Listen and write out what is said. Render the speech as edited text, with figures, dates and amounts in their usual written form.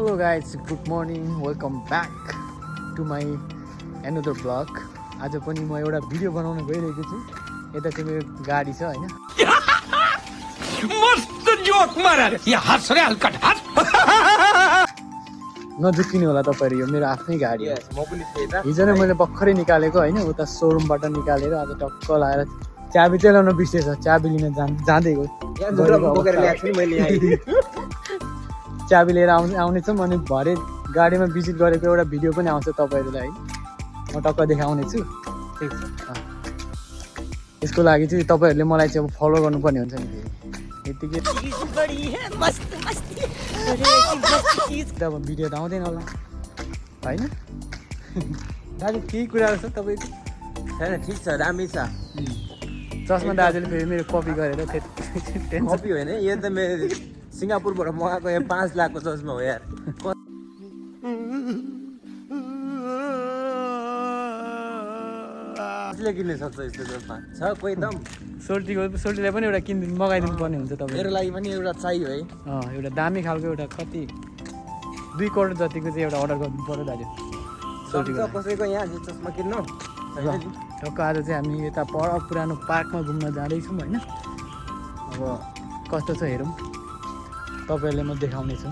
Hello guys, good morning. Welcome back to my another vlog. आज पनि म एउटा भिडियो बनाउन गइरहेको छु। यता चाहिँ मेरो गाडी छ हैन। मस्त जोक मारा रे या हंस रे हल्का हंस नजुकिनु होला तपाईहरु, यो मेरो आफ्नै गाडी हो। म पनि थिएँ त। हिजो नै मैले भर्खरै निकालेको हैन, उता सोरुमबाट निकालेर आज टक्क लाएर चाबी चाहिँ ल्याउन बिर्सेछ। चाबी लिन जाँदै गयो। यहाँ दुरा बोकेर ल्याएको छु मैले यहाँ। चाबी लिएर आउने छु। अनि भरे गाडीमा भिजिट गरेको एउटा भिडियो पनि आउँछ तपाईहरुलाई है। म टक्क देखाउने छु। ठीक छ। यसको लागि चाहिँ तपाईहरुले मलाई चाहिँ अब फलो गर्नुपर्ने हुन्छ नि। यतिकै अब भिडियो त आउँदैन होला हैन। दाजु केही कुराहरू छ तपाईको? छैन, ठिक छ, राम्रै छ। चस्मा दाजुले फेरि मेरो कपी गरेर कपी होइन, यो त मेरो सिङ्गापुरबाट मगाएको यहाँ 5 लाखको चस्मा हो यार। कसले किन्न सक्छ यस्तो चस्मा? छ कोही दम? सोल्टीलाई पनि एउटा मगाइदिनु पर्ने हुन्छ तपाईँ। मेरो लागि पनि एउटा चाहियो है। एउटा दामी खालको एउटा कति 2 करोड जतिको चाहिँ एउटा अर्डर गर्नु पर्यो दाजु। सोल्टीको कसैको यहाँ चस्मा किन्नु? टक्क आज चाहिँ हामी यता पर पुरानो पार्कमा घुम्न जाँदैछौँ होइन। अब कस्तो छ हेरौँ, तपाईँहरूले म देखाउने छु।